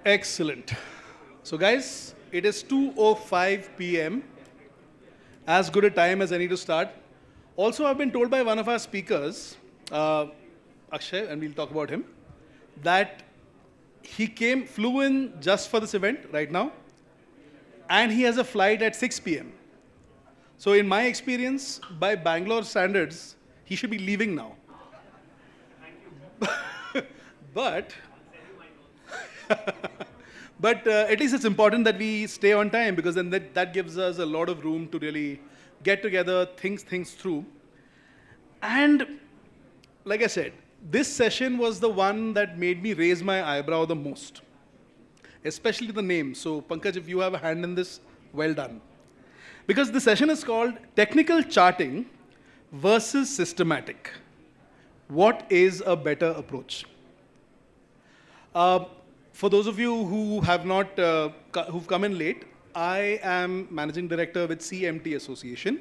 Excellent. So guys, it is 2:05 p.m. As good a time as any to start. Also, I've been told by one of our speakers, Akshay, and we'll talk about him, that he flew in just for this event right now, and he has a flight at 6 p.m. So in my experience, by Bangalore standards, he should be leaving now. But at least it's important that we stay on time, because then that gives us a lot of room to really get together, think things through. And like I said, this session was the one that made me raise my eyebrow the most, especially the name. So Pankaj, if you have a hand in this, well done. Because the session is called Technical Charting versus Systematic. What is a better approach? For those of you who have not, who've come in late, I am Managing Director with CMT Association,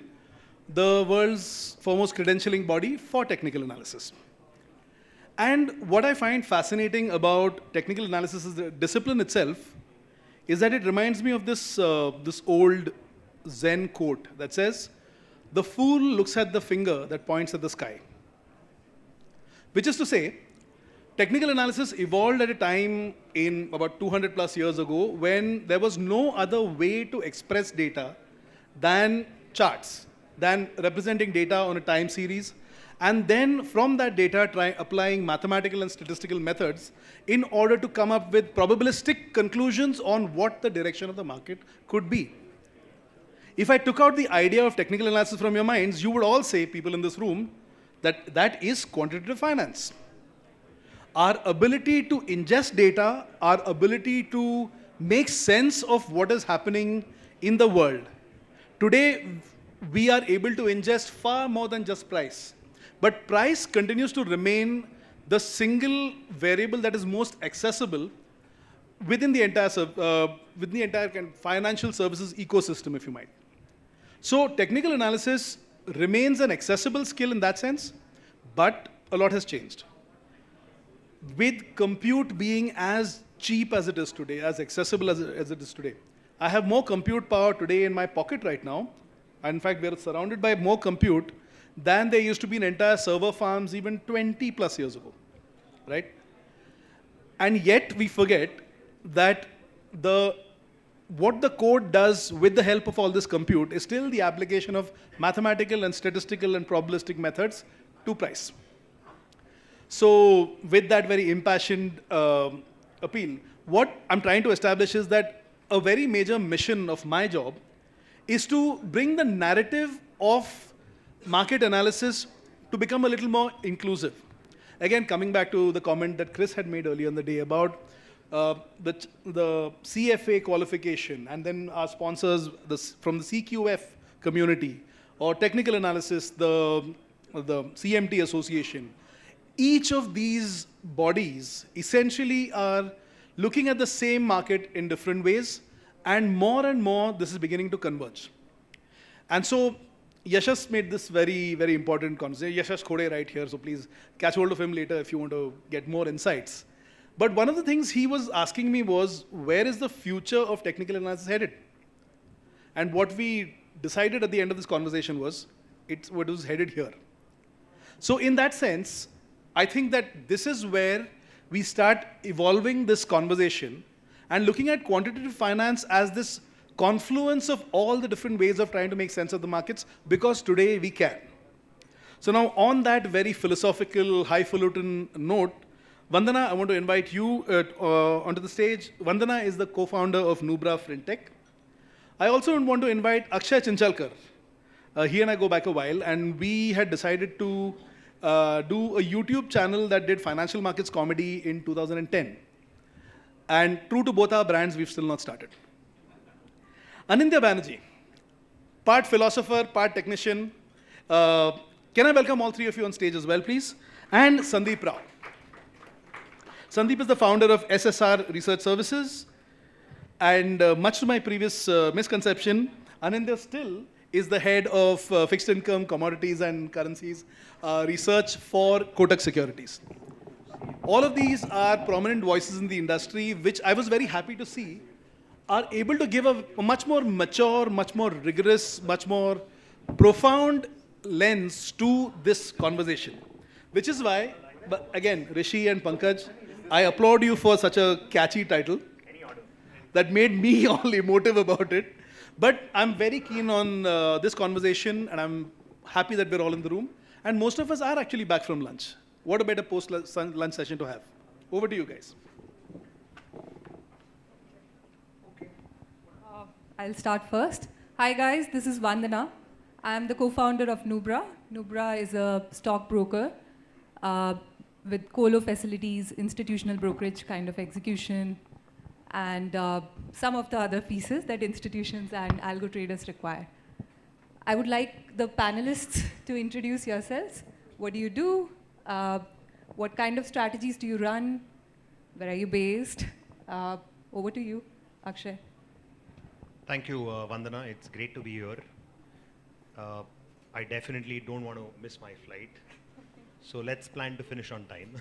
the world's foremost credentialing body for technical analysis. And what I find fascinating about technical analysis is the discipline itself, is that it reminds me of this old Zen quote that says, "The fool looks at the finger that points at the sky." Which is to say, technical analysis evolved at a time in about 200 plus years ago when there was no other way to express data than charts, than representing data on a time series, and then from that data applying mathematical and statistical methods in order to come up with probabilistic conclusions on what the direction of the market could be. If I took out the idea of technical analysis from your minds, you would all say, people in this room, that that is quantitative finance. Our ability to ingest data, our ability to make sense of what is happening in the world. Today, we are able to ingest far more than just price. But price continues to remain the single variable that is most accessible within the entire kind of financial services ecosystem, if you might. So technical analysis remains an accessible skill in that sense, but a lot has changed. With compute being as cheap as it is today, as accessible as it is today, I have more compute power today in my pocket right now. In fact, we're surrounded by more compute than there used to be in entire server farms even 20 plus years ago, right? And yet we forget that what the code does with the help of all this compute is still the application of mathematical and statistical and probabilistic methods to price. So with that very impassioned appeal, what I'm trying to establish is that a very major mission of my job is to bring the narrative of market analysis to become a little more inclusive. Again, coming back to the comment that Chris had made earlier in the day about the CFA qualification, and then our sponsors from the CQF community, or technical analysis, the CMT Association. Each of these bodies essentially are looking at the same market in different ways, and more this is beginning to converge. And so Yashas made this very, very important conversation. Yashas Khode right here, so please catch hold of him later if you want to get more insights. But one of the things he was asking me was, where is the future of technical analysis headed? And what we decided at the end of this conversation was, it was headed here. So in that sense, I think that this is where we start evolving this conversation and looking at quantitative finance as this confluence of all the different ways of trying to make sense of the markets, because today we can. So now on that very philosophical, highfalutin note, Vandana, I want to invite you onto the stage. Vandana is the co-founder of Nubra fintech. I also want to invite Akshay Chinchalkar. He and I go back a while, and we had decided to do a YouTube channel that did financial markets comedy in 2010. And true to both our brands, we've still not started. Anindya Banerjee, part philosopher, part technician. Can I welcome all three of you on stage as well, please? And Sandeep Rao. Sandeep is the founder of SSR Research Services. And much to my previous misconception, Anindya still is the head of fixed income, commodities and currencies research for Kotak Securities. All of these are prominent voices in the industry, which I was very happy to see are able to give a much more mature, much more rigorous, much more profound lens to this conversation. Which is why, but again, Rishi and Pankaj, I applaud you for such a catchy title that made me all emotive about it. But I'm very keen on this conversation, and I'm happy that we're all in the room. And most of us are actually back from lunch. What a better post-lunch session to have. Over to you guys. I'll start first. Hi guys, this is Vandana. I'm the co-founder of Nubra. Nubra is a stockbroker with colo facilities, institutional brokerage kind of execution, and some of the other pieces that institutions and algo traders require. I would like the panelists to introduce yourselves. What do you do? What kind of strategies do you run? Where are you based? Over to you, Akshay. Thank you, Vandana. It's great to be here. I definitely don't want to miss my flight. So let's plan to finish on time.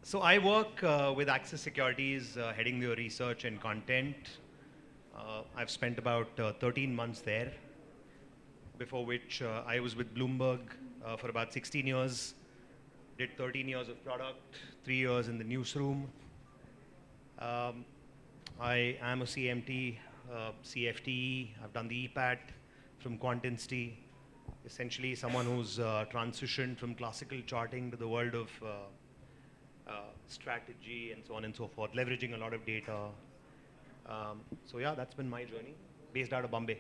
So I work with Axis Securities, heading their research and content. I've spent about 13 months there, before which I was with Bloomberg for about 16 years, did 13 years of product, 3 years in the newsroom. I am a CMT, CFTE. I've done the EPAT from Quant, essentially someone who's transitioned from classical charting to the world of strategy and so on and so forth, leveraging a lot of data. So yeah, that's been my journey, based out of Bombay.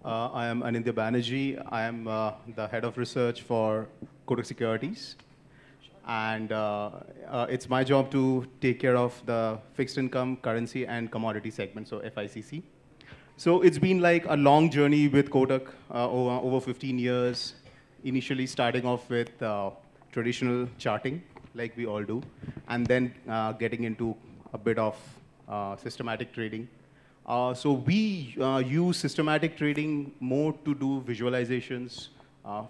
I am Anindya Banerjee. I am the head of research for Kotak Securities. And it's my job to take care of the fixed income, currency, and commodity segment, so FICC. So it's been like a long journey with Kotak over 15 years, initially starting off with traditional charting, like we all do, and then getting into a bit of systematic trading. So we use systematic trading more to do visualizations,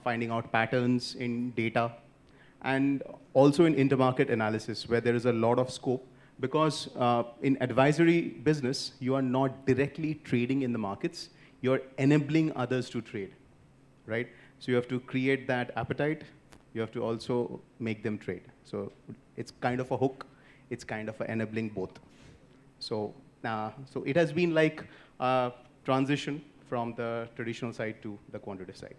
finding out patterns in data, and also in intermarket analysis, where there is a lot of scope. Because in advisory business, you are not directly trading in the markets, you're enabling others to trade, right? So you have to create that appetite, you have to also make them trade. So it's kind of a hook, it's kind of enabling both. So it has been like a transition from the traditional side to the quantitative side.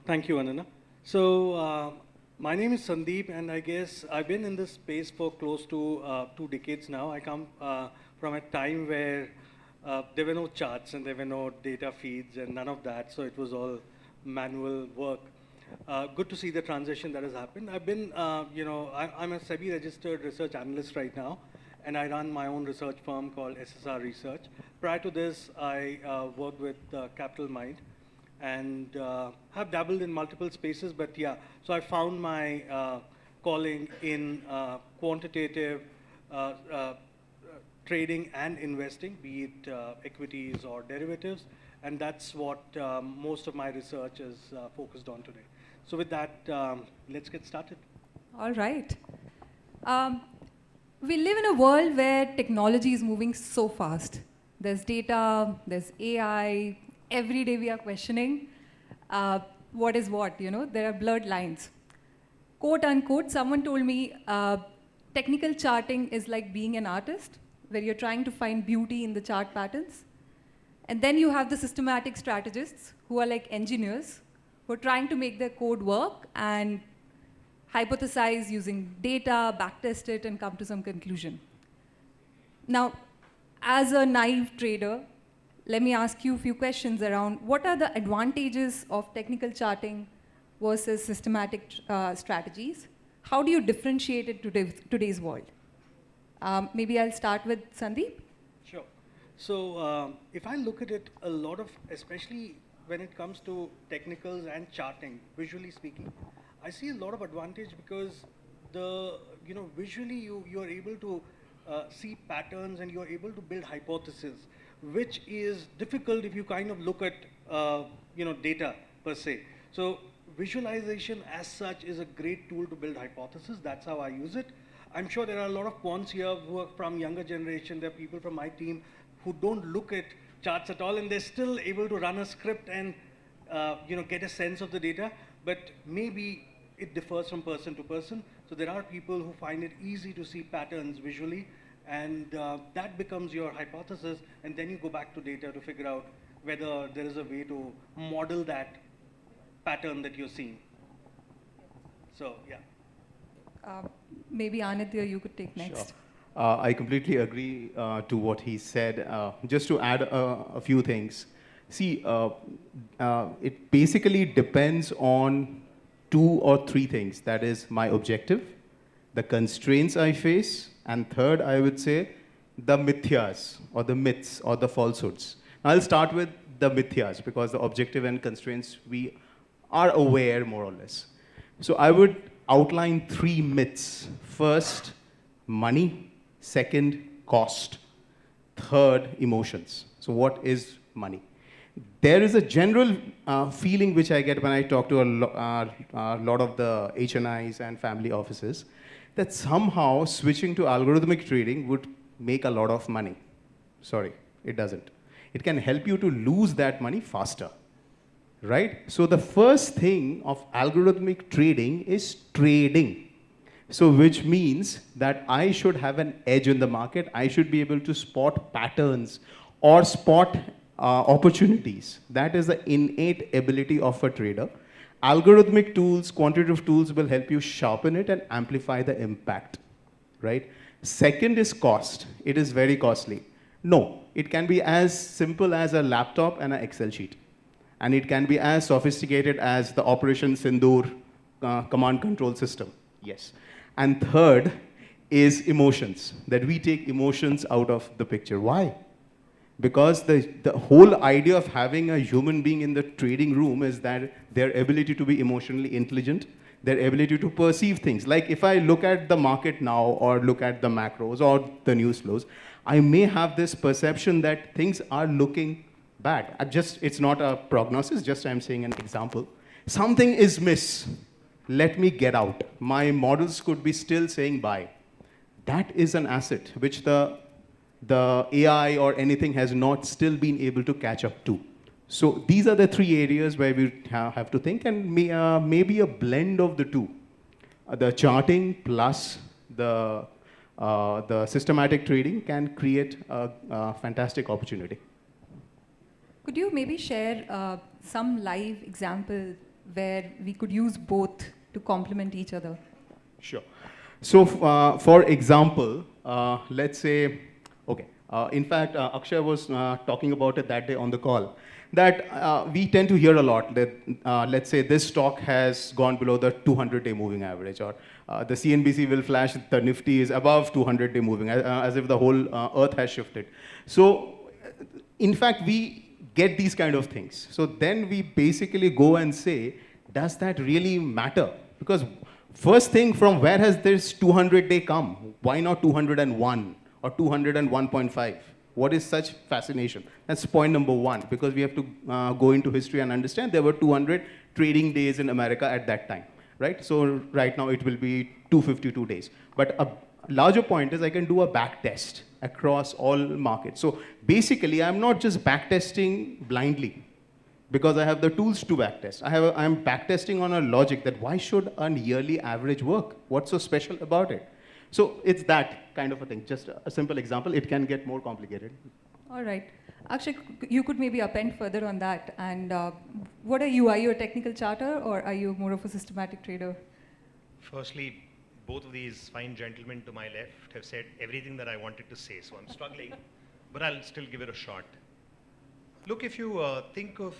Thank you, Anana. So my name is Sandeep, and I guess I've been in this space for close to 2 decades now. I come from a time where there were no charts and there were no data feeds and none of that, so it was all manual work. Good to see the transition that has happened. I've been, I'm a SEBI-registered Research Analyst right now, and I run my own research firm called SSR Research. Prior to this, I worked with Capital Mind, and have dabbled in multiple spaces, but yeah, so I found my calling in quantitative trading and investing, be it equities or derivatives, and that's what most of my research is focused on today. So with that, let's get started. All right. We live in a world where technology is moving so fast. There's data, there's AI. Every day we are questioning what is what, there are blurred lines. Quote unquote, someone told me technical charting is like being an artist, where you're trying to find beauty in the chart patterns. And then you have the systematic strategists who are like engineers, who are trying to make their code work and hypothesize using data, backtest it, and come to some conclusion. Now, as a naive trader, let me ask you a few questions around what are the advantages of technical charting versus systematic strategies? How do you differentiate it to today's world? Maybe I'll start with Sandeep. Sure. So if I look at it, a lot of, especially when it comes to technicals and charting, visually speaking, I see a lot of advantage because visually you are able to see patterns and you are able to build hypotheses, which is difficult if you kind of look at data per se. So visualization as such is a great tool to build hypotheses. That's how I use it. I'm sure there are a lot of quants here who are from younger generation. There are people from my team who don't look at charts at all, and they're still able to run a script and get a sense of the data. But maybe it differs from person to person. So there are people who find it easy to see patterns visually, and that becomes your hypothesis, and then you go back to data to figure out whether there is a way to model that pattern that you're seeing. So, yeah. Maybe Anindya, you could take next. Sure. I completely agree to what he said. Just to add a few things. See, it basically depends on 2 or 3 things. That is my objective, the constraints I face, and third, I would say, the mithyas, or the myths, or the falsehoods. Now, I'll start with the mithyas, because the objective and constraints, we are aware, more or less. So I would outline 3 myths. First, money. Second, cost. Third, emotions. So what is money? There is a general feeling which I get when I talk to a lot of the HNIs and family offices, that somehow switching to algorithmic trading would make a lot of money. Sorry, it doesn't. It can help you to lose that money faster, right? So the first thing of algorithmic trading is trading. So which means that I should have an edge in the market. I should be able to spot patterns or spot opportunities. That is the innate ability of a trader. Algorithmic tools, quantitative tools will help you sharpen it and amplify the impact, right? Second is cost. It is very costly. No, it can be as simple as a laptop and an Excel sheet. And it can be as sophisticated as the Operation Sindoor command control system. Yes. And third is emotions, that we take emotions out of the picture. Why? Because the whole idea of having a human being in the trading room is that their ability to be emotionally intelligent, their ability to perceive things. Like if I look at the market now or look at the macros or the news flows, I may have this perception that things are looking bad. It's not a prognosis, just I'm saying an example. Something is miss. Let me get out. My models could be still saying buy. That is an asset which the AI or anything has not still been able to catch up to. So these are the 3 areas where we have to think, and maybe a blend of the 2. The charting plus the systematic trading can create a fantastic opportunity. Could you maybe share some live example where we could use both to complement each other? Sure. So for example, let's say, okay, in fact, Akshay was talking about it that day on the call, that we tend to hear a lot that, let's say, this stock has gone below the 200-day moving average, or the CNBC will flash the Nifty is above 200-day moving, as if the whole earth has shifted. So, in fact, we get these kind of things. So then we basically go and say, does that really matter? Because first thing, from where has this 200-day come? Why not 201 or 201.5? What is such fascination? That's point number 1, because we have to go into history and understand there were 200 trading days in America at that time, right? So right now it will be 252 days. But a larger point is I can do a back test across all markets. So basically, I'm not just backtesting blindly, because I have the tools to backtest. I'm backtesting on a logic that why should a yearly average work? What's so special about it? So it's that kind of a thing. Just a simple example. It can get more complicated. All right. Akshay, you could maybe append further on that. And what are you? Are you a technical charter, or are you more of a systematic trader? Firstly, both of these fine gentlemen to my left have said everything that I wanted to say, so I'm struggling, but I'll still give it a shot. Look, if you think of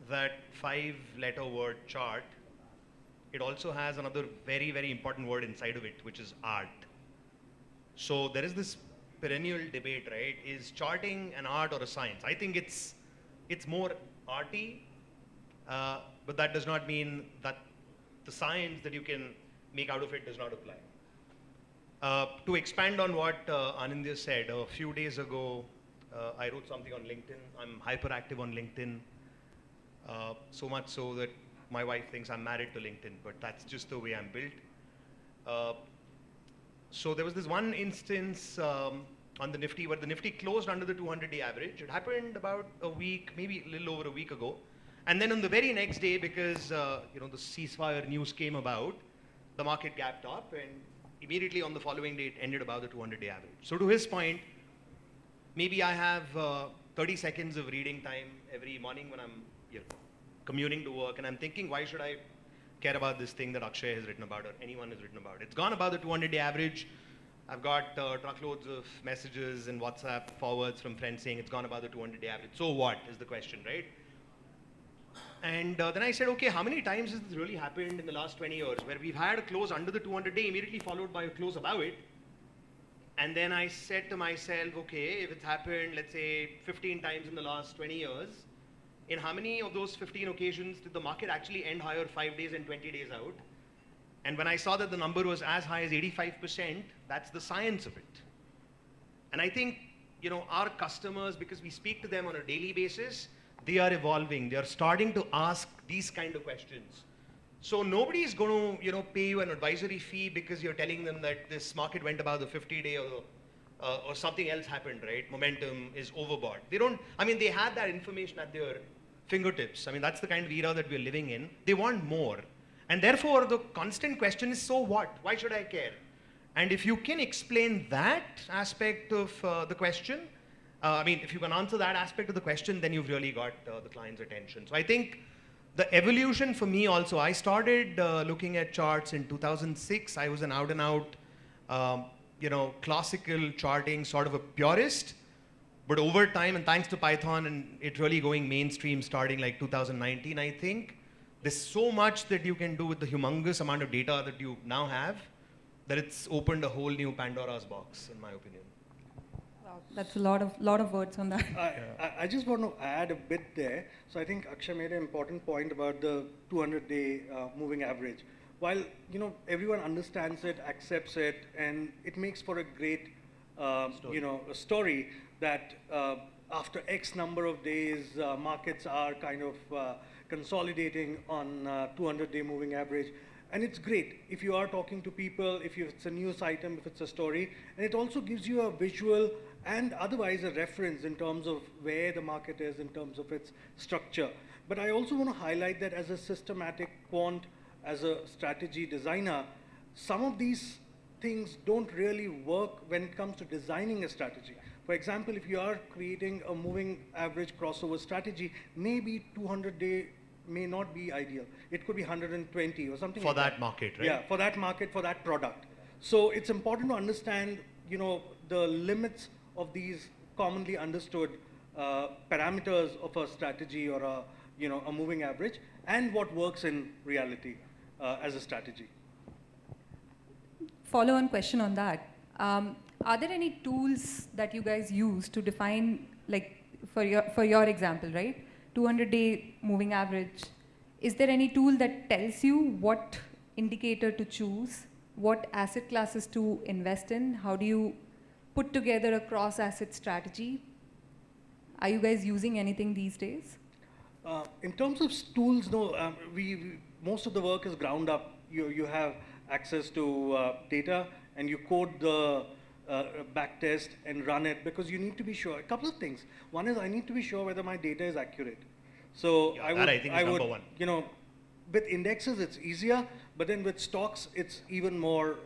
that 5-letter word chart, it also has another very, very important word inside of it, which is art. So there is this perennial debate, right? Is charting an art or a science? I think it's more arty, but that does not mean that the science that you can make out of it does not apply. To expand on what Anindya said, a few days ago, I wrote something on LinkedIn. I'm hyperactive on LinkedIn, so much so that my wife thinks I'm married to LinkedIn, but that's just the way I'm built. So there was this one instance on the Nifty where the Nifty closed under the 200-day average. It happened about a week, maybe a little over a week ago. And then on the very next day, because the ceasefire news came about, the market gapped up, and immediately on the following day, it ended above the 200-day average. So to his point, maybe I have 30 seconds of reading time every morning when I'm commuting to work, and I'm thinking, why should I care about this thing that Akshay has written about or anyone has written about? It's gone above the 200-day average. I've got truckloads of messages and WhatsApp forwards from friends saying it's gone above the 200-day average. So what is the question, right? And then I said, okay, how many times has this really happened in the last 20 years where we've had a close under the 200-day immediately followed by a close above it? And then I said to myself, okay, if it's happened, let's say 15 times in the last 20 years, in how many of those 15 occasions did the market actually end higher 5 days and 20 days out? And when I saw that the number was as high as 85%, that's the science of it. And I think, our customers, because we speak to them on a daily basis, they are evolving. They are starting to ask these kind of questions. So nobody is going to, pay you an advisory fee because you're telling them that this market went above the 50-day or something else happened, right? Momentum is overbought. They had that information at their fingertips. That's the kind of era that we're living in. They want more. And therefore, the constant question is, so what? Why should I care? And if you can explain that aspect of the question, if you can answer that aspect of the question, then you've really got the client's attention. So I think the evolution for me also, I started looking at charts in 2006. I was an out and out, classical charting sort of a purist. But over time, and thanks to Python and it really going mainstream starting like 2019, I think, there's so much that you can do with the humongous amount of data that you now have that it's opened a whole new Pandora's box, in my opinion. Wow, that's a lot of words on that. I just want to add a bit there. So I think Akshay made an important point about the 200-day moving average. While everyone understands it, accepts it, and it makes for a great a story that after X number of days, markets are kind of consolidating on 200-day moving average. And it's great if you are talking to people, if it's a news item, if it's a story, and it also gives you a visual and otherwise a reference in terms of where the market is, in terms of its structure. But I also want to highlight that as a systematic quant, as a strategy designer, some of these things don't really work when it comes to designing a strategy. For example, if you are creating a moving average crossover strategy, maybe 200-day may not be ideal. It could be 120 or something for that market, right? Yeah, for that market, for that product. So it's important to understand, the limits of these commonly understood parameters of a strategy or a moving average, and what works in reality as a strategy. Follow-on question on that. Are there any tools that you guys use to define, like for your example, right? 200-day moving average. Is there any tool that tells you what indicator to choose, what asset classes to invest in? How do you put together a cross-asset strategy? Are you guys using anything these days? In terms of tools, no. We most of the work is ground up. You have access to data, and you code the back test and run it, because you need to be sure. A couple of things. One is I need to be sure whether my data is accurate. So I think is number one. With indexes it's easier, but then with stocks it's even more,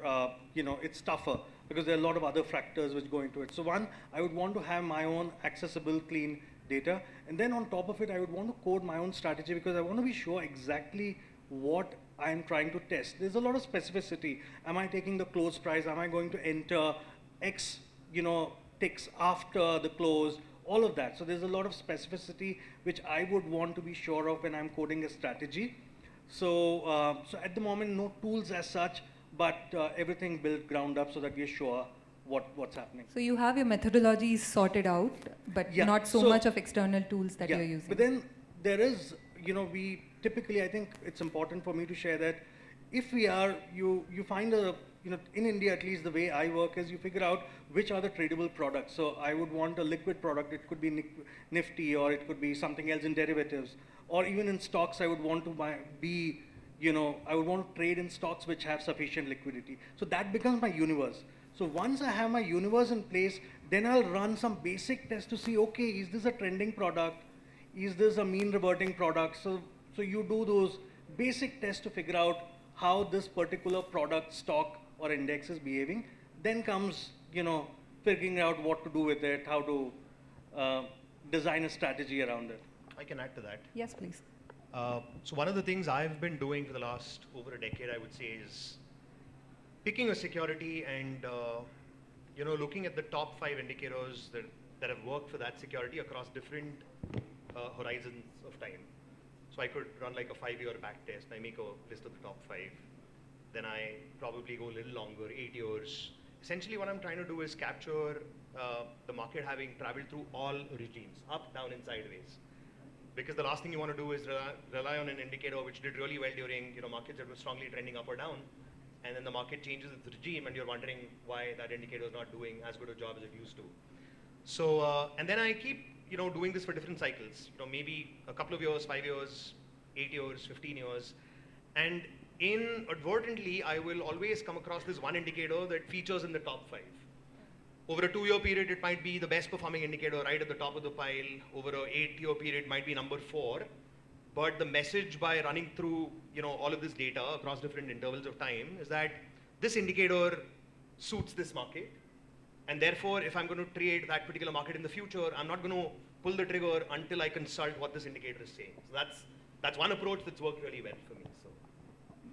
it's tougher, because there are a lot of other factors which go into it. So one, I would want to have my own accessible, clean data, and then on top of it, I would want to code my own strategy, because I want to be sure exactly what I am trying to test. There's a lot of specificity. Am I taking the close price? Am I going to enter X, ticks after the close? All of that. So there's a lot of specificity which I would want to be sure of when I'm coding a strategy. So, so at the moment, no tools as such, but everything built ground up so that we're sure what's happening. So you have your methodologies sorted out, but not so much of external tools that you're using. But then there is, we typically, I think it's important for me to share that if we are, you find a, in India at least, the way I work is you figure out which are the tradable products. So I would want a liquid product. It could be Nifty, or it could be something else in derivatives, or even in stocks, I would want to I would want to trade in stocks which have sufficient liquidity. So that becomes my universe. So once I have my universe in place, then I'll run some basic tests to see, okay, is this a trending product? Is this a mean reverting product? So you do those basic tests to figure out how this particular product, stock, or index is behaving. Then comes, figuring out what to do with it, how to design a strategy around it. I can add to that. Yes, please. So one of the things I've been doing for the last over a decade, I would say, is picking a security and looking at the top 5 indicators that have worked for that security across different horizons of time. So I could run like a 5-year back test. I make a list of the top 5. Then I probably go a little longer, 8 years. Essentially what I'm trying to do is capture the market having traveled through all regimes, up, down, and sideways. Because the last thing you want to do is rely on an indicator which did really well during markets that were strongly trending up or down, and then the market changes its regime and you're wondering why that indicator is not doing as good a job as it used to. So, and then I keep doing this for different cycles, maybe a couple of years, 5 years, 8 years, 15 years. And inadvertently, I will always come across this one indicator that features in the top 5. Over a 2-year period, it might be the best performing indicator right at the top of the pile. Over an 8-year period, it might be number 4. But the message by running through all of this data across different intervals of time is that this indicator suits this market. And therefore, if I'm going to trade that particular market in the future, I'm not going to pull the trigger until I consult what this indicator is saying. So that's one approach that's worked really well for me. So.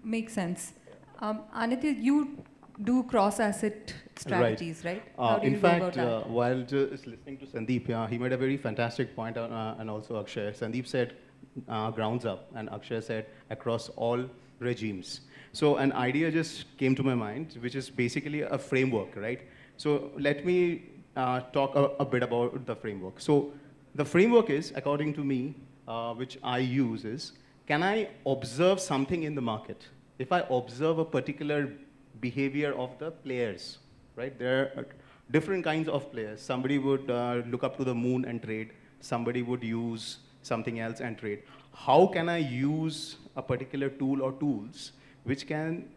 Makes sense. Anindya, you do cross-asset strategies, right? How do you in go fact, about that? while just listening to Sandeep, he made a very fantastic point, and also Akshay. Sandeep said grounds up, and Akshay said across all regimes. So an idea just came to my mind, which is basically a framework, right? So let me talk a bit about the framework. So the framework is, according to me, which I use is, can I observe something in the market? If I observe a particular behavior of the players, right? There are different kinds of players. Somebody would look up to the moon and trade. Somebody would use something else and trade. How can I use a particular tool or tools which can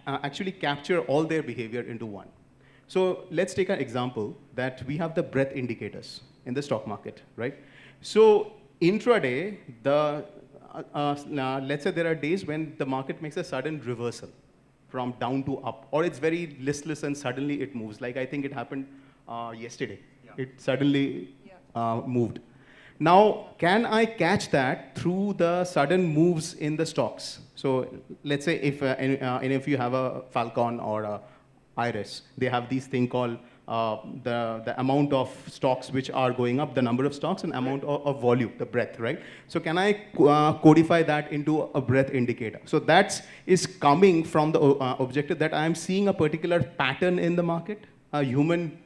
actually capture all their behavior into one? So let's take an example that we have the breadth indicators in the stock market, right? So intraday, let's say there are days when the market makes a sudden reversal from down to up, or it's very listless and suddenly it moves. Like I think it happened yesterday. Yeah. It suddenly moved. Now, can I catch that through the sudden moves in the stocks? So let's say if you have a Falcon or a Iris, they have these thing called the amount of stocks which are going up, the number of stocks and amount of volume, the breadth, right? So can I codify that into a breadth indicator? So that is coming from the objective that I am seeing a particular pattern in the market, a human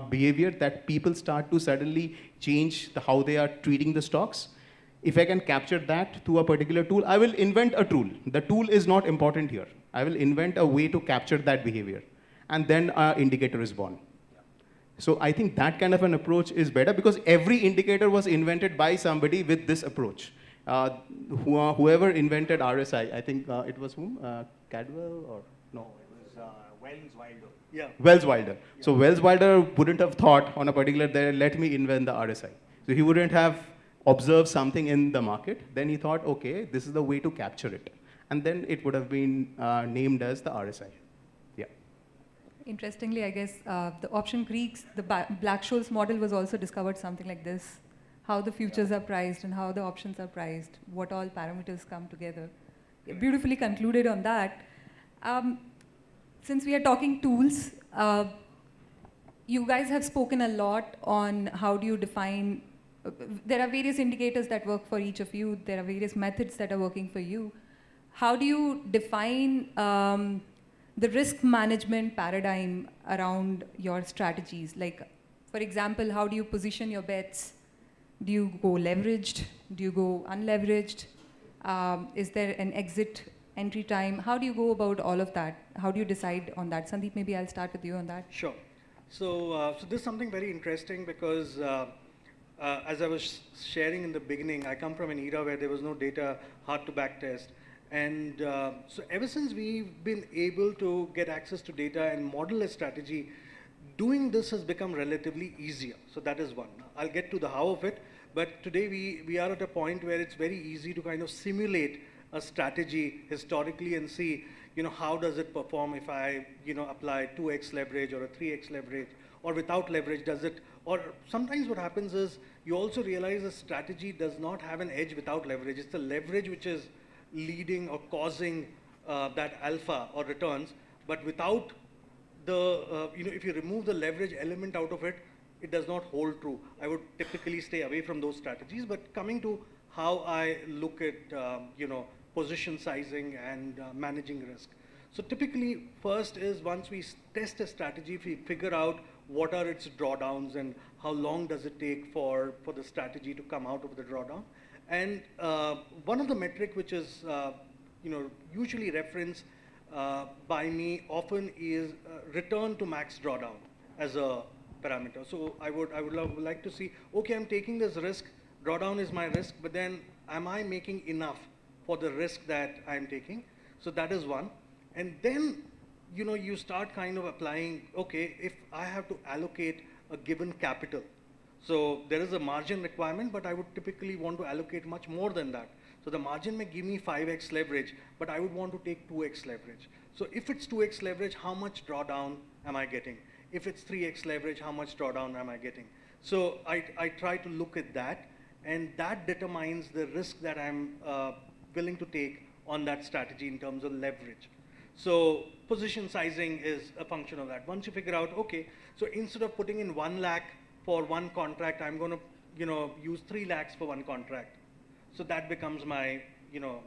behavior that people start to suddenly change how they are treating the stocks. If I can capture that through a particular tool, I will invent a tool. The tool is not important here. I will invent a way to capture that behavior. And then an indicator is born. So I think that kind of an approach is better because every indicator was invented by somebody with this approach. Whoever invented RSI, I think it was whom? Cadwell or no? It was Wells Wilder. Yeah. Wells Wilder. Yeah. So Wells Wilder wouldn't have thought on a particular day, let me invent the RSI. So he wouldn't have observed something in the market. Then he thought, okay, this is the way to capture it. And then it would have been named as the RSI. Interestingly, I guess the option Greeks, the Black-Scholes model was also discovered something like this. How the futures are priced and how the options are priced, what all parameters come together. Beautifully concluded on that. Since we are talking tools, you guys have spoken a lot on how do you define, there are various indicators that work for each of you, there are various methods that are working for you. How do you define the risk management paradigm around your strategies? Like, for example, how do you position your bets? Do you go leveraged? Do you go unleveraged? Is there an exit entry time? How do you go about all of that? How do you decide on that? Sandeep, maybe I'll start with you on that. Sure. So this is something very interesting because as I was sharing in the beginning, I come from an era where there was no data, hard to backtest. And so ever since we've been able to get access to data and model a strategy, doing this has become relatively easier. So that is one. I'll get to the how of it, but today we are at a point where it's very easy to kind of simulate a strategy historically and see, how does it perform if I, apply 2x leverage or a 3x leverage, or without leverage, does it, or sometimes what happens is you also realize a strategy does not have an edge without leverage. It's the leverage which is leading or causing that alpha or returns, but without the, if you remove the leverage element out of it, it does not hold true. I would typically stay away from those strategies, but coming to how I look at, position sizing and managing risk. So typically, first is once we test a strategy, we figure out what are its drawdowns and how long does it take for the strategy to come out of the drawdown. And one of the metric which is, usually referenced by me often is return to max drawdown as a parameter. So I would like to see, okay, I'm taking this risk, drawdown is my risk, but then am I making enough for the risk that I'm taking? So that is one. And then, you start kind of applying, okay, if I have to allocate a given capital, so there is a margin requirement, but I would typically want to allocate much more than that. So the margin may give me 5x leverage, but I would want to take 2x leverage. So if it's 2x leverage, how much drawdown am I getting? If it's 3x leverage, how much drawdown am I getting? So I try to look at that, and that determines the risk that I'm willing to take on that strategy in terms of leverage. So position sizing is a function of that. Once you figure out, okay, so instead of putting in 1 lakh for one contract, I'm going to, use 3 lakhs for one contract. So that becomes my,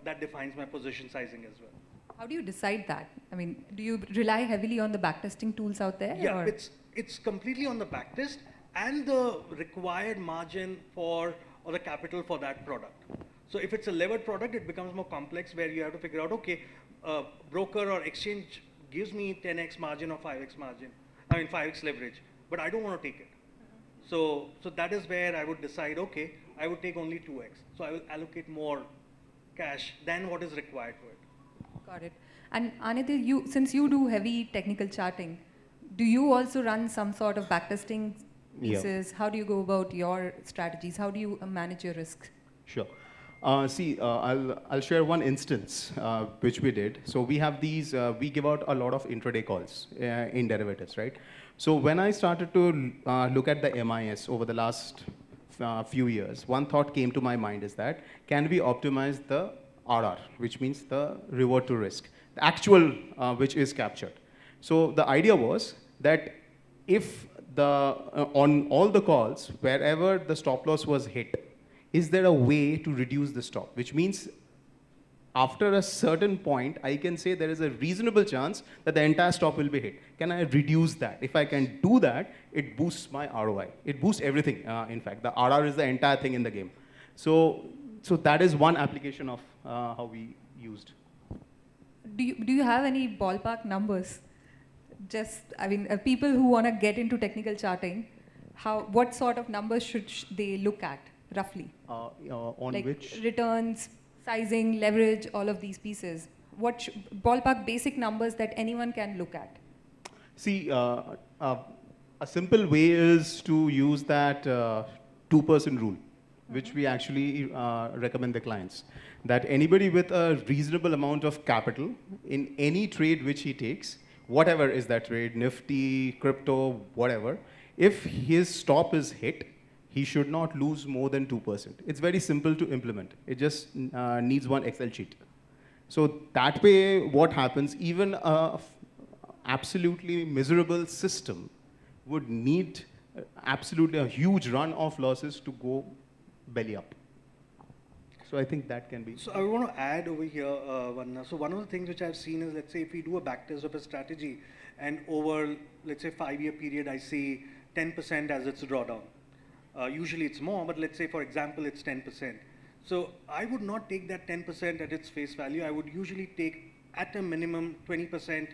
that defines my position sizing as well. How do you decide that? I mean, do you rely heavily on the backtesting tools out there? Yeah, or? it's completely on the backtest and the required margin or the capital for that product. So if it's a levered product, it becomes more complex where you have to figure out, okay, broker or exchange gives me 10x margin or 5x margin, 5x leverage, but I don't want to take it. So that is where I would decide, okay, I would take only 2x. So I will allocate more cash than what is required for it. Got it. And Anindya, since you do heavy technical charting, do you also run some sort of backtesting pieces? Yeah. How do you go about your strategies? How do you manage your risk? Sure. I'll share one instance which we did. So we have these, we give out a lot of intraday calls in derivatives, right? So when I started to look at the MIS over the last few years, one thought came to my mind is that, can we optimize the RR, which means the reward to risk, the actual which is captured. So the idea was that if on all the calls, wherever the stop loss was hit, is there a way to reduce the stop? Which means after a certain point, I can say there is a reasonable chance that the entire stop will be hit. Can I reduce that? If I can do that, it boosts my ROI. It boosts everything, in fact. The RR is the entire thing in the game. So that is one application of how we used. Do you have any ballpark numbers? People who want to get into technical charting, what sort of numbers should they look at, roughly? On like which? Returns, sizing, leverage, all of these pieces. What ballpark basic numbers that anyone can look at? See, a simple way is to use that 2% rule, which we actually recommend the clients. That anybody with a reasonable amount of capital in any trade which he takes, whatever is that trade, Nifty, crypto, whatever, if his stop is hit, he should not lose more than 2%. It's very simple to implement. It just needs one Excel sheet. So that way, what happens, even a absolutely miserable system would need absolutely a huge run of losses to go belly up. So I think that can be. So I want to add over here, Vandana. So one of the things which I've seen is, let's say if we do a backtest of a strategy and over, let's say 5-year period, I see 10% as its drawdown. Usually it's more, but let's say for example, it's 10%. So I would not take that 10% at its face value. I would usually take at a minimum 20%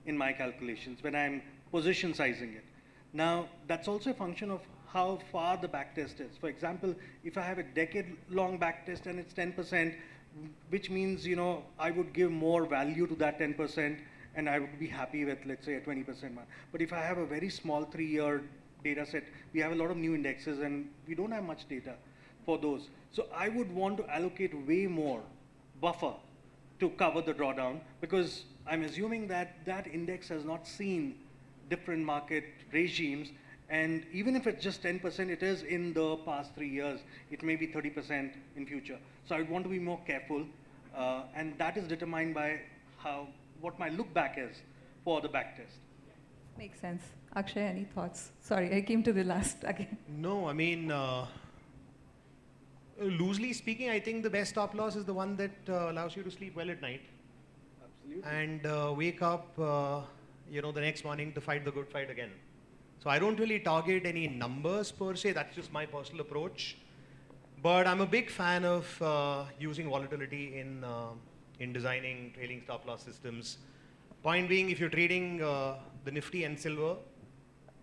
in my calculations when I'm position sizing it. Now, that's also a function of how far the backtest is. For example, if I have a decade-long backtest and it's 10%, which means, you know, I would give more value to that 10% and I would be happy with, let's say, a 20% mark. But if I have a very small 3-year data set, we have a lot of new indexes and we don't have much data for those. So I would want to allocate way more buffer to cover the drawdown, because I'm assuming that that index has not seen different market regimes, and even if it's just 10%, it is in the past 3 years. It may be 30% in future. So I would want to be more careful, and that is determined by what my look back is for the backtest. Makes sense. Akshay, any thoughts? Sorry, I came to the last again. No, I mean, loosely speaking, I think the best stop loss is the one that allows you to sleep well at night. Absolutely. And wake up, the next morning to fight the good fight again. So I don't really target any numbers per se. That's just my personal approach. But I'm a big fan of using volatility in designing trailing stop loss systems. Point being, if you're trading the Nifty and silver,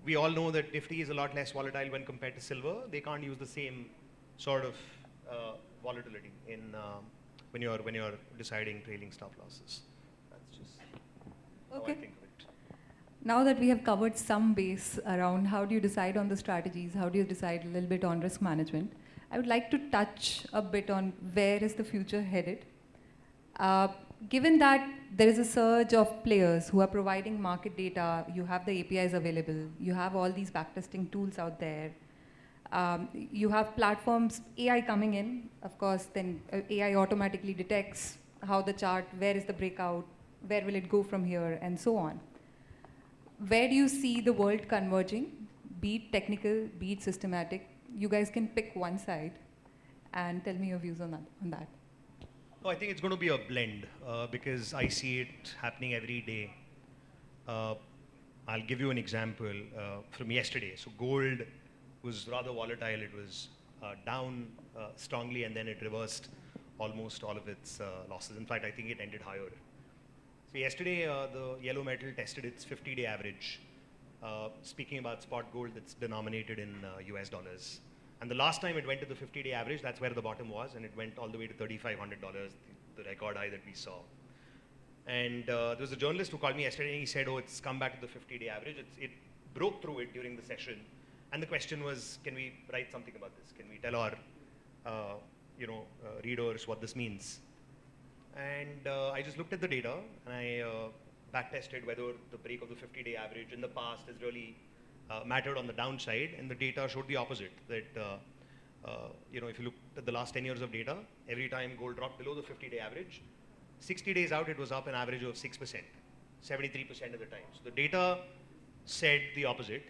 we all know that Nifty is a lot less volatile when compared to silver. They can't use the same sort of volatility in when you're deciding trailing stop losses. That's just how I think of it. Now that we have covered some base around how do you decide on the strategies, how do you decide a little bit on risk management, I would like to touch a bit on where is the future headed. Given that there is a surge of players who are providing market data, you have the APIs available, you have all these backtesting tools out there, you have platforms, AI coming in, of course, then AI automatically detects how the chart, where is the breakout, where will it go from here, and so on. Where do you see the world converging, be it technical, be it systematic? You guys can pick one side and tell me your views on that. No, I think it's going to be a blend because I see it happening every day. I'll give you an example from yesterday. So gold was rather volatile. It was down strongly, and then it reversed almost all of its losses. In fact, I think it ended higher. So yesterday, the yellow metal tested its 50-day average. Speaking about spot gold that's denominated in US dollars. And the last time it went to the 50-day average, that's where the bottom was, and it went all the way to $3,500, the record high that we saw. And there was a journalist who called me yesterday, and he said, oh, it's come back to the 50-day average. It broke through it during the session. And the question was, can we write something about this? Can we tell our readers what this means? And I just looked at the data, and I backtested whether the break of the 50-day average in the past has really mattered on the downside, and the data showed the opposite. That if you look at the last 10 years of data, every time gold dropped below the 50-day average, 60 days out it was up an average of 6%, 73% of the time. So the data said the opposite.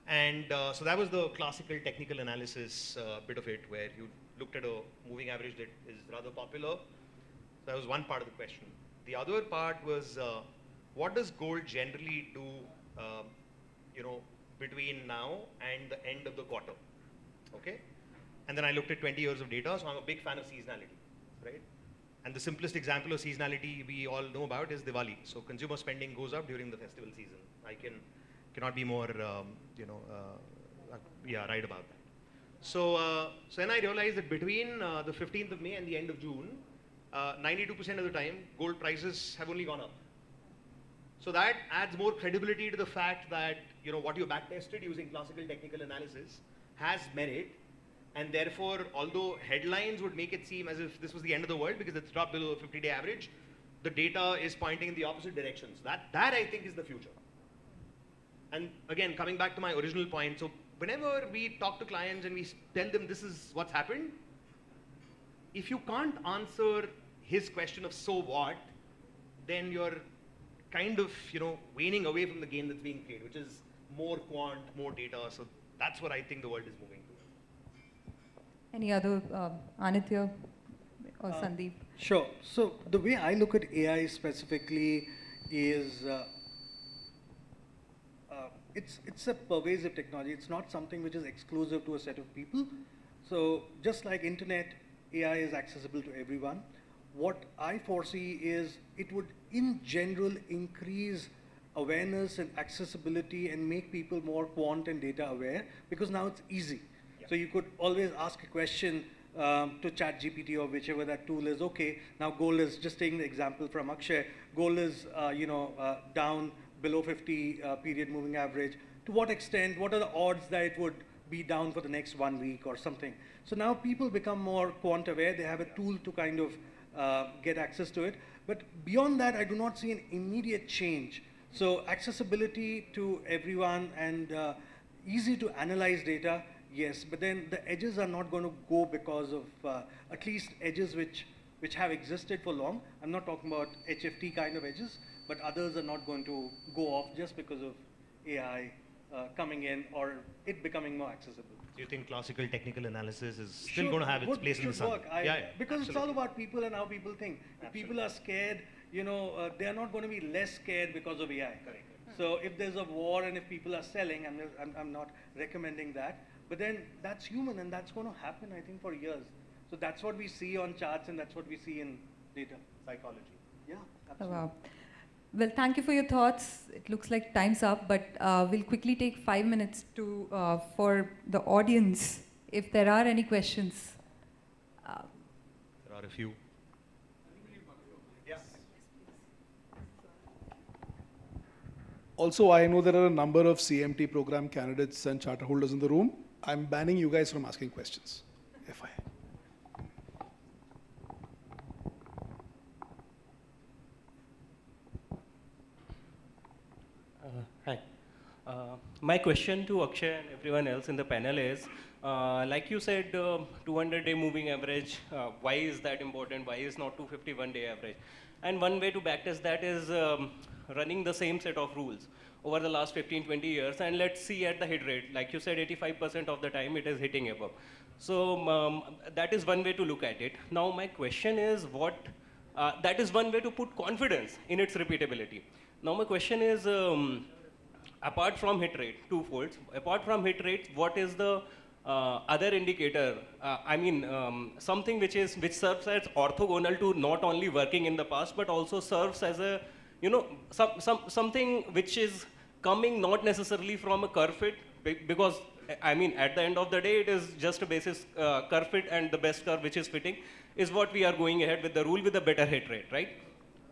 And so that was the classical technical analysis bit of it, where you looked at a moving average that is rather popular. So that was one part of the question. The other part was, what does gold generally do, between now and the end of the quarter, okay? And then I looked at 20 years of data, so I'm a big fan of seasonality, right? And the simplest example of seasonality we all know about is Diwali. So consumer spending goes up during the festival season. I cannot be more, right about that. So then I realized that between the 15th of May and the end of June, 92% of the time, gold prices have only gone up. So that adds more credibility to the fact that what you backtested using classical technical analysis has merit, and therefore, although headlines would make it seem as if this was the end of the world because it's dropped below the 50-day average, the data is pointing in the opposite direction. So that I think is the future. And again, coming back to my original point, so whenever we talk to clients and we tell them this is what's happened, if you can't answer his question of so what, then you're kind of, waning away from the game that's being played, which is more quant, more data. So that's what I think the world is moving to. Any other, Anindya or Sandeep? Sure. So the way I look at AI specifically is it's a pervasive technology. It's not something which is exclusive to a set of people. So just like internet, AI is accessible to everyone. What I foresee is it would, in general, increase awareness and accessibility and make people more quant and data aware, because now it's easy. Yeah. So you could always ask a question to ChatGPT or whichever that tool is. Okay, now gold is, just taking the example from Akshay, gold is down below 50 period moving average. To what extent, what are the odds that it would be down for the next 1 week or something? So now people become more quant aware. They have a tool to kind of get access to it. But beyond that, I do not see an immediate change. So accessibility to everyone and easy to analyze data, yes, but then the edges are not going to go because of, at least edges which have existed for long. I'm not talking about HFT kind of edges, but others are not going to go off just because of AI coming in or it becoming more accessible. Do you think classical technical analysis is still going to have its place in the sun? Work. Because absolutely. It's all about people and how people think. If people are scared, they are not going to be less scared because of AI. Correct. So if there's a war and if people are selling, I'm not recommending that, but then that's human and that's going to happen, I think, for years. So that's what we see on charts and that's what we see in data. Psychology. Yeah, Oh, absolutely. wow. Well, thank you for your thoughts. It looks like time's up, but we'll quickly take 5 minutes for the audience, if there are any questions. There are a few. Yes. Also, I know there are a number of CMT program candidates and charter holders in the room. I'm banning you guys from asking questions. FYI. Hi. My question to Akshay and everyone else in the panel is, like you said, 200-day moving average, why is that important? Why is not 251-day average? And one way to backtest that is running the same set of rules over the last 15, 20 years, and let's see at the hit rate. Like you said, 85% of the time it is hitting above. So that is one way to look at it. Now my question is that is one way to put confidence in its repeatability. Now my question is, apart from hit rate, twofold. Apart from hit rate, what is the other indicator? Something which serves as orthogonal to not only working in the past, but also serves as a, something which is coming not necessarily from a curve fit, because at the end of the day, it is just a basis curve fit, and the best curve which is fitting is what we are going ahead with the rule with a better hit rate, right?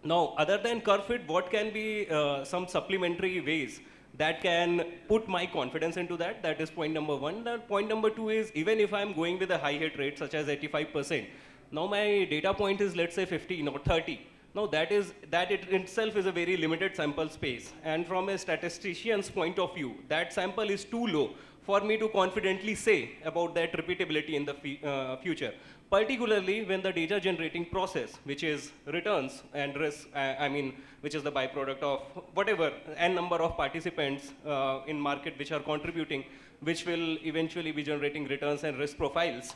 Now, other than curve fit, what can be some supplementary ways that can put my confidence into that? That is point number one. Point number two is, even if I'm going with a high hit rate, such as 85%, now my data point is, let's say, 15 or 30. Now, that it itself is a very limited sample space. And from a statistician's point of view, that sample is too low for me to confidently say about that repeatability in the future. Particularly when the data generating process, which is returns and risk, which is the byproduct of whatever n number of participants in market which are contributing, which will eventually be generating returns and risk profiles.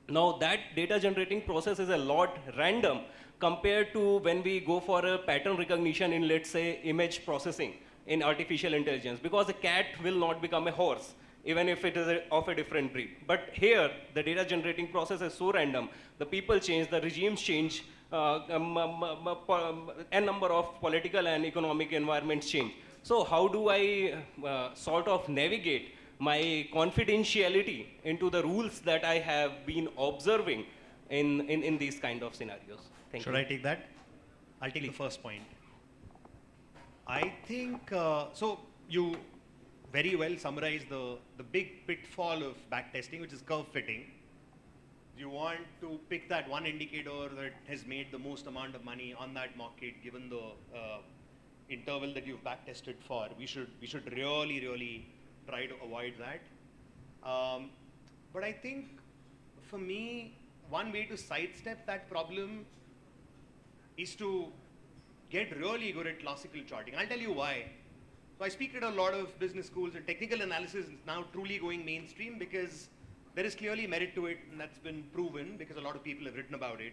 Now that data generating process is a lot random compared to when we go for a pattern recognition in, let's say, image processing in artificial intelligence, because a cat will not become a horse, even if it is of a different breed. But here, the data generating process is so random. The people change, the regimes change, a number of political and economic environments change. So how do I sort of navigate my confidentiality into the rules that I have been observing in these kind of scenarios? Thank you. Should I take that? I'll take the first point. I think, so you very well summarize the big pitfall of backtesting, which is curve fitting. You want to pick that one indicator that has made the most amount of money on that market, given the interval that you've backtested for. We should really, really try to avoid that. But I think, for me, one way to sidestep that problem is to get really good at classical charting. I'll tell you why. So I speak at a lot of business schools, and technical analysis is now truly going mainstream because there is clearly merit to it, and that's been proven because a lot of people have written about it.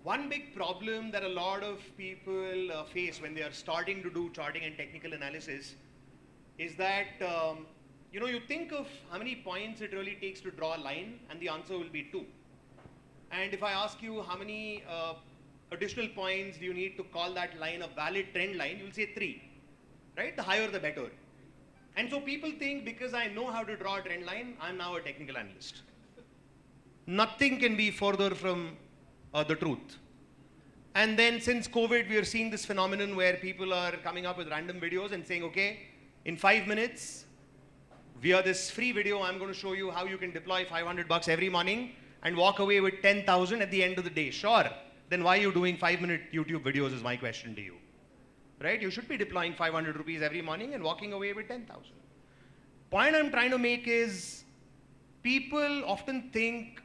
One big problem that a lot of people face when they are starting to do charting and technical analysis is that, you think of how many points it really takes to draw a line, and the answer will be 2. And if I ask you how many additional points do you need to call that line a valid trend line? You'll say 3, right? The higher the better. And so people think because I know how to draw a trend line, I'm now a technical analyst. Nothing can be further from the truth. And then since COVID, we are seeing this phenomenon where people are coming up with random videos and saying, okay, in 5 minutes, via this free video, I'm going to show you how you can deploy $500 every morning and walk away with 10,000 at the end of the day. Sure. Then why are you doing 5-minute YouTube videos is my question to you. Right? You should be deploying 500 rupees every morning and walking away with 10,000. Point I'm trying to make is people often think,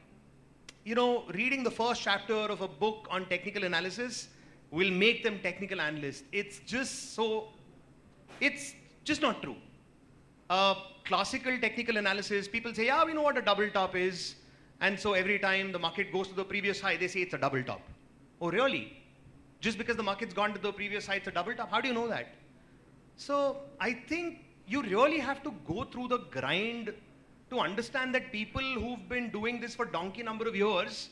you know, reading the first chapter of a book on technical analysis will make them technical analysts. It's just not true. Classical technical analysis, people say, yeah, we know what a double top is. And so every time the market goes to the previous high, they say it's a double top. Oh, really? Just because the market's gone to the previous high, it's a double top? How do you know that? So I think you really have to go through the grind to understand that people who've been doing this for donkey number of years,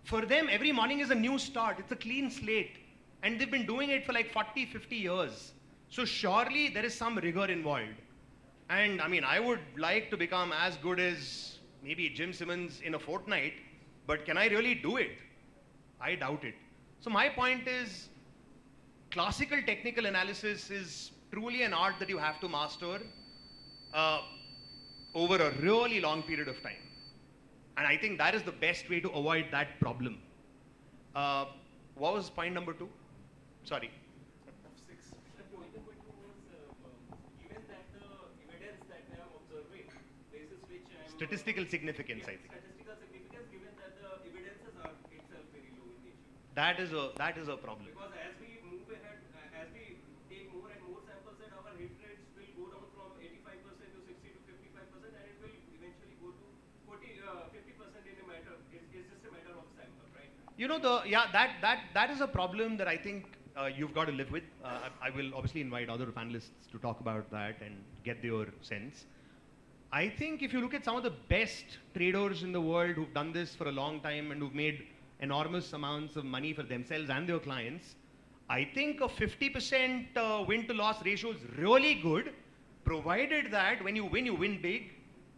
for them, every morning is a new start. It's a clean slate. And they've been doing it for like 40, 50 years. So surely there is some rigor involved. And I mean, I would like to become as good as maybe Jim Simmons in a fortnight, but can I really do it? I doubt it. So my point is, classical technical analysis is truly an art that you have to master over a really long period of time. And I think that is the best way to avoid that problem. What was point number 2? Sorry. Statistical significance, I think. Statistical significance, given that the evidences are itself very low in nature. That is a problem. Because as we move ahead, as we take more and more sample set, our hit rates will go down from 85% to 60 to 55%, and it will eventually go to 50% in a matter. It's just a matter of sample, right? You know, that is a problem that I think you've got to live with. I will obviously invite other panelists to talk about that and get their sense. I think if you look at some of the best traders in the world who've done this for a long time and who've made enormous amounts of money for themselves and their clients, I think a 50% win to loss ratio is really good, provided that when you win big,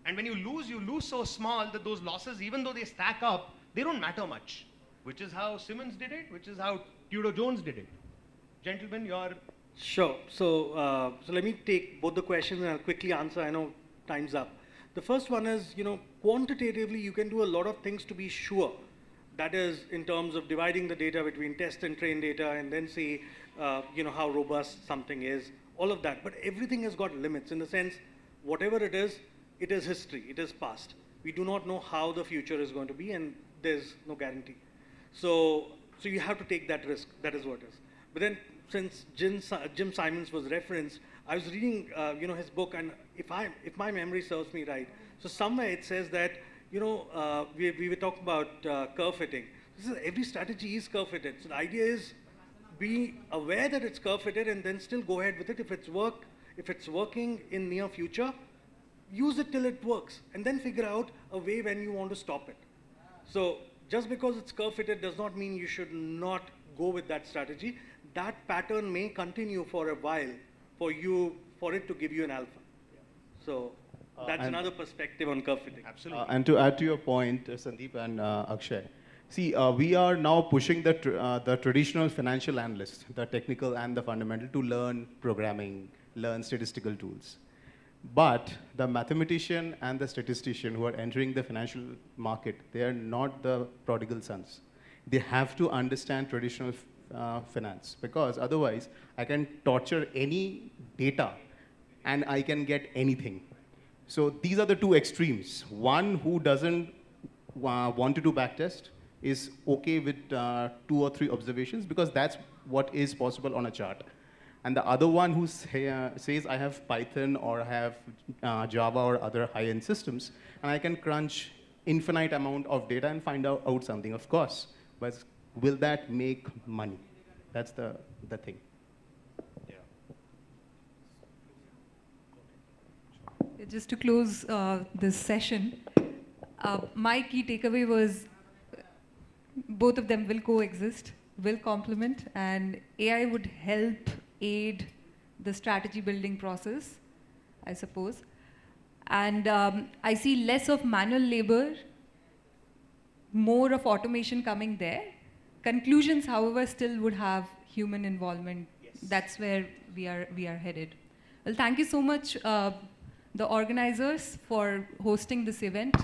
and when you lose so small that those losses, even though they stack up, they don't matter much, which is how Simmons did it, which is how Tudor Jones did it. Gentlemen, you're... Sure. So let me take both the questions and I'll quickly answer. I know time's up. The first one is, you know, quantitatively, you can do a lot of things to be sure. That is in terms of dividing the data between test and train data and then see, you know, how robust something is, all of that. But everything has got limits in the sense, whatever it is history, it is past. We do not know how the future is going to be and there's no guarantee. So you have to take that risk. That is what it is. But then since Jim Simons was referenced, I was reading, you know, his book, and if my memory serves me right, so somewhere it says that, you know, we were talking about curve fitting. Every strategy is curve fitted. So the idea is be aware that it's curve fitted and then still go ahead with it. If it's working in near future, use it till it works, and then figure out a way when you want to stop it. So just because it's curve fitted does not mean you should not go with that strategy. That pattern may continue for a while for it to give you an alpha. So that's another perspective on curve fitting. Absolutely. And to add to your point, Sandeep and Akshay, see, we are now pushing the traditional financial analyst, the technical and the fundamental, to learn programming, learn statistical tools. But the mathematician and the statistician who are entering the financial market, they are not the prodigal sons. They have to understand traditional finance, because otherwise I can torture any data and I can get anything. So these are the two extremes. One who doesn't want to do backtest is okay with 2 or 3 observations because that's what is possible on a chart. And the other one who says I have Python or I have Java or other high-end systems and I can crunch infinite amount of data and find out something, of course. But will that make money? That's the thing. Yeah. Just to close this session, my key takeaway was both of them will coexist, will complement, and AI would help aid the strategy building process, I suppose. And I see less of manual labor, more of automation coming there. Conclusions, however, still would have human involvement. Yes. That's where we are headed. Well, thank you so much, the organizers, for hosting this event.